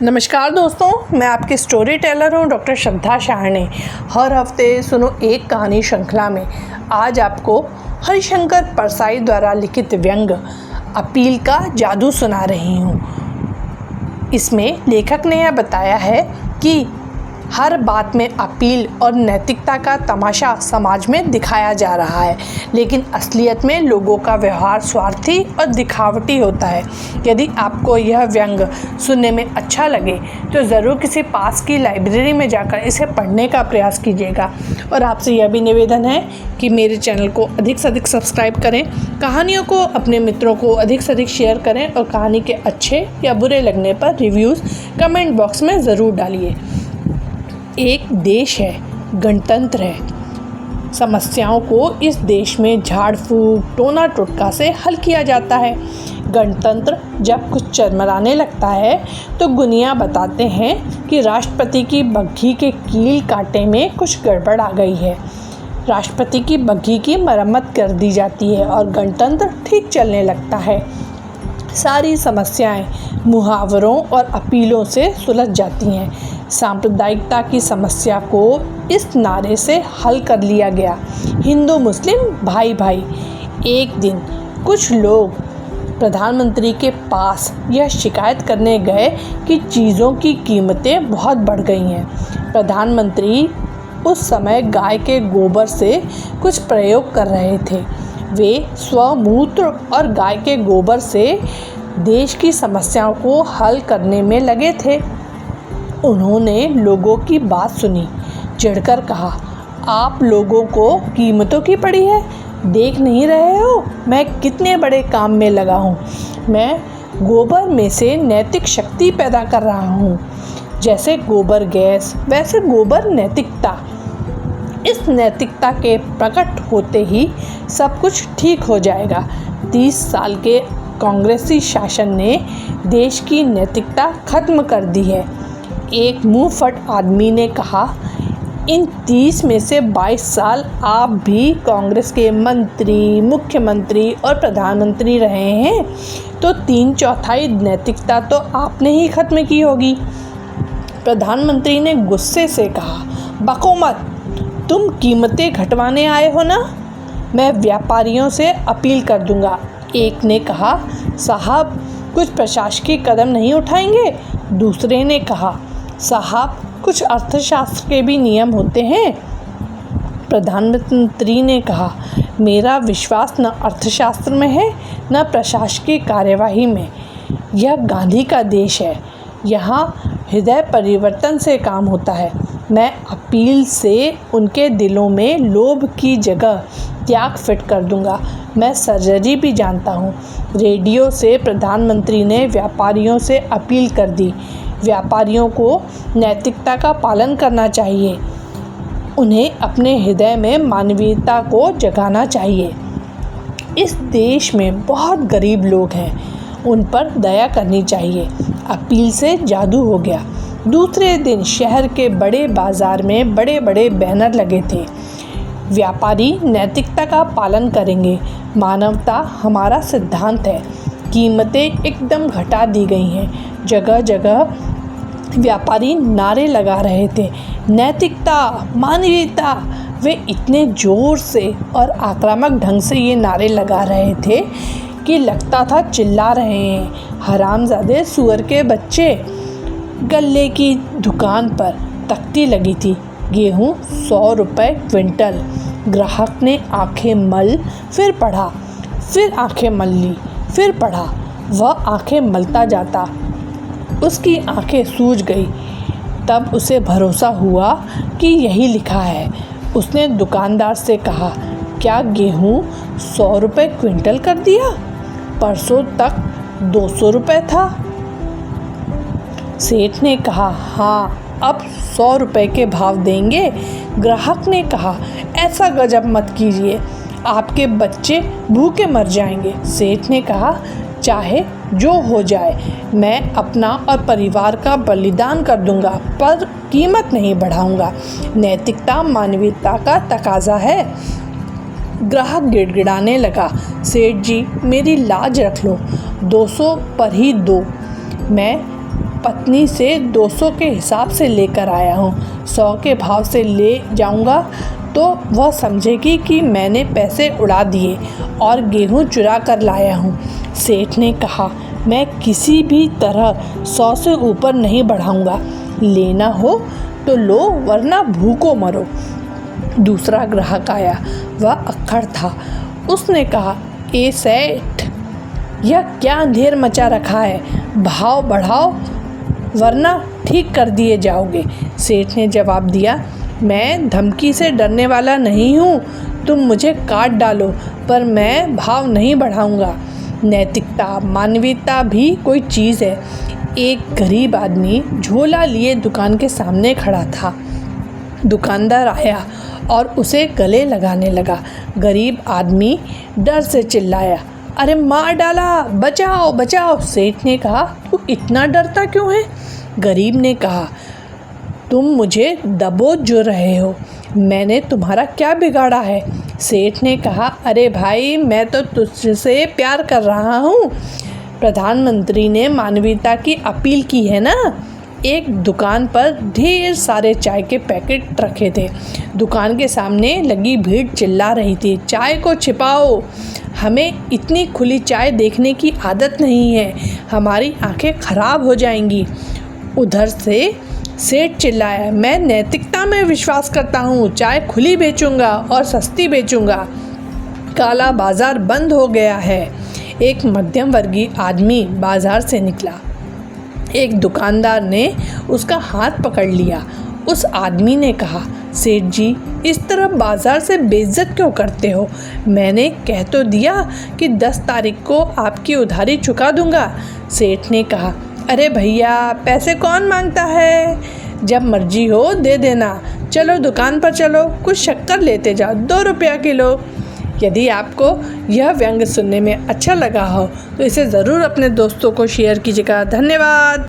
नमस्कार दोस्तों, मैं आपकी स्टोरी टेलर हूँ डॉक्टर श्रद्धा शाहने। हर हफ्ते सुनो एक कहानी श्रृंखला में आज आपको हरिशंकर परसाई द्वारा लिखित व्यंग अपील का जादू सुना रही हूँ। इसमें लेखक ने यह बताया है कि हर बात में अपील और नैतिकता का तमाशा समाज में दिखाया जा रहा है, लेकिन असलियत में लोगों का व्यवहार स्वार्थी और दिखावटी होता है। यदि आपको यह व्यंग सुनने में अच्छा लगे तो ज़रूर किसी पास की लाइब्रेरी में जाकर इसे पढ़ने का प्रयास कीजिएगा। और आपसे यह भी निवेदन है कि मेरे चैनल को अधिक से अधिक सब्सक्राइब करें, कहानियों को अपने मित्रों को अधिक से अधिक शेयर करें और कहानी के अच्छे या बुरे लगने पर रिव्यूज़ कमेंट बॉक्स में ज़रूर डालिए। एक देश है, गणतंत्र है। समस्याओं को इस देश में झाड़ फूक टोना टोटका से हल किया जाता है। गणतंत्र जब कुछ चरमराने लगता है तो गुनिया बताते हैं कि राष्ट्रपति की बग्घी के कील कांटे में कुछ गड़बड़ आ गई है। राष्ट्रपति की बग्घी की मरम्मत कर दी जाती है और गणतंत्र ठीक चलने लगता है। सारी समस्याएं मुहावरों और अपीलों से सुलझ जाती हैं। सांप्रदायिकता की समस्या को इस नारे से हल कर लिया गया, हिंदू मुस्लिम भाई भाई। एक दिन कुछ लोग प्रधानमंत्री के पास यह शिकायत करने गए कि चीज़ों की कीमतें बहुत बढ़ गई हैं। प्रधानमंत्री उस समय गाय के गोबर से कुछ प्रयोग कर रहे थे। वे स्वमूत्र और गाय के गोबर से देश की समस्याओं को हल करने में लगे थे। उन्होंने लोगों की बात सुनी, चिढ़कर कहा, आप लोगों को कीमतों की पड़ी है? देख नहीं रहे हो मैं कितने बड़े काम में लगा हूँ? मैं गोबर में से नैतिक शक्ति पैदा कर रहा हूँ। जैसे गोबर गैस वैसे गोबर नैतिकता। इस नैतिकता के प्रकट होते ही सब कुछ ठीक हो जाएगा। 30 साल के कांग्रेसी शासन ने देश की नैतिकता खत्म कर दी है। एक मुंहफट आदमी ने कहा, इन 30 में से 22 साल आप भी कांग्रेस के मंत्री, मुख्यमंत्री और प्रधानमंत्री रहे हैं, तो 3/4 नैतिकता तो आपने ही खत्म की होगी। प्रधानमंत्री ने गुस्से से कहा, बको मत, तुम कीमतें घटवाने आए हो ना? मैं व्यापारियों से अपील कर दूंगा। एक ने कहा, साहब कुछ प्रशासकीय कदम नहीं उठाएंगे? दूसरे ने कहा, साहब कुछ अर्थशास्त्र के भी नियम होते हैं। प्रधानमंत्री ने कहा, मेरा विश्वास न अर्थशास्त्र में है न प्रशासकीय कार्यवाही में। यह गांधी का देश है, यहाँ हृदय परिवर्तन से काम होता है। मैं अपील से उनके दिलों में लोभ की जगह त्याग फिट कर दूंगा। मैं सर्जरी भी जानता हूँ। रेडियो से प्रधानमंत्री ने व्यापारियों से अपील कर दी। व्यापारियों को नैतिकता का पालन करना चाहिए। उन्हें अपने हृदय में मानवीयता को जगाना चाहिए। इस देश में बहुत गरीब लोग हैं, उन पर दया करनी चाहिए। अपील से जादू हो गया। दूसरे दिन शहर के बड़े बाजार में बड़े बड़े बैनर लगे थे। व्यापारी नैतिकता का पालन करेंगे, मानवता हमारा सिद्धांत है। कीमतें एकदम घटा दी गई हैं। जगह जगह व्यापारी नारे लगा रहे थे, नैतिकता, मानवीयता। वे इतने ज़ोर से और आक्रामक ढंग से ये नारे लगा रहे थे कि लगता था चिल्ला रहे हैं, हरामजादे सुअर के बच्चे। गल्ले की दुकान पर तख्ती लगी थी, गेहूँ 100 रुपये क्विंटल। ग्राहक ने आंखें मल फिर पढ़ा, फिर आंखें मल ली, फिर पढ़ा। वह आंखें मलता जाता, उसकी आंखें सूज गई। तब उसे भरोसा हुआ कि यही लिखा है। उसने दुकानदार से कहा, क्या गेहूँ 100 रुपये क्विंटल कर दिया? परसों तक 200 रुपये था। सेठ ने कहा, हाँ अब 100 रुपये के भाव देंगे। ग्राहक ने कहा, ऐसा गजब मत कीजिए, आपके बच्चे भूखे मर जाएंगे। सेठ ने कहा, चाहे जो हो जाए, मैं अपना और परिवार का बलिदान कर दूंगा, पर कीमत नहीं बढ़ाऊंगा। नैतिकता मानवीयता का तकाजा है। ग्राहक गिड़गिड़ाने लगा, सेठ जी मेरी लाज रख लो, 200 पर ही दो। मैं पत्नी से 200 के हिसाब से लेकर आया हूँ। 100 के भाव से ले जाऊँगा तो वह समझेगी कि मैंने पैसे उड़ा दिए और गेहूँ चुरा कर लाया हूँ। सेठ ने कहा, मैं किसी भी तरह 100 से ऊपर नहीं बढ़ाऊँगा। लेना हो तो लो, वरना भूखों मरो। दूसरा ग्राहक आया, वह अक्खड़ था। उसने कहा, ए सेठ, यह क्या अंधेर मचा रखा है, भाव बढ़ाओ वरना ठीक कर दिए जाओगे। सेठ ने जवाब दिया, मैं धमकी से डरने वाला नहीं हूँ, तुम मुझे काट डालो पर मैं भाव नहीं बढ़ाऊँगा। नैतिकता, मानवीयता भी कोई चीज़ है। एक गरीब आदमी झोला लिए दुकान के सामने खड़ा था। दुकानदार आया और उसे गले लगाने लगा। गरीब आदमी डर से चिल्लाया, अरे मार डाला, बचाओ बचाओ। सेठ ने कहा, तू इतना डरता क्यों है? गरीब ने कहा, तुम मुझे दबोच जो रहे हो, मैंने तुम्हारा क्या बिगाड़ा है? सेठ ने कहा, अरे भाई, मैं तो तुझसे प्यार कर रहा हूँ। प्रधानमंत्री ने मानवीयता की अपील की है ना। एक दुकान पर ढेर सारे चाय के पैकेट रखे थे। दुकान के सामने लगी भीड़ चिल्ला रही थी, चाय को छिपाओ, हमें इतनी खुली चाय देखने की आदत नहीं है, हमारी आंखें खराब हो जाएंगी। उधर से सेठ चिल्लाया, मैं नैतिकता में विश्वास करता हूँ, चाय खुली बेचूंगा और सस्ती बेचूंगा। काला बाजार बंद हो गया है। एक मध्यम वर्गीय आदमी बाजार से निकला। एक दुकानदार ने उसका हाथ पकड़ लिया। उस आदमी ने कहा, सेठ जी, इस तरह बाजार से बेइज्जत क्यों करते हो? मैंने कह तो दिया कि 10 तारीख को आपकी उधारी चुका दूंगा। सेठ ने कहा, अरे भैया, पैसे कौन मांगता है, जब मर्जी हो दे देना। चलो दुकान पर चलो, कुछ शक्कर लेते जाओ, 2 रुपया किलो। यदि आपको यह व्यंग्य सुनने में अच्छा लगा हो तो इसे ज़रूर अपने दोस्तों को शेयर कीजिएगा। धन्यवाद।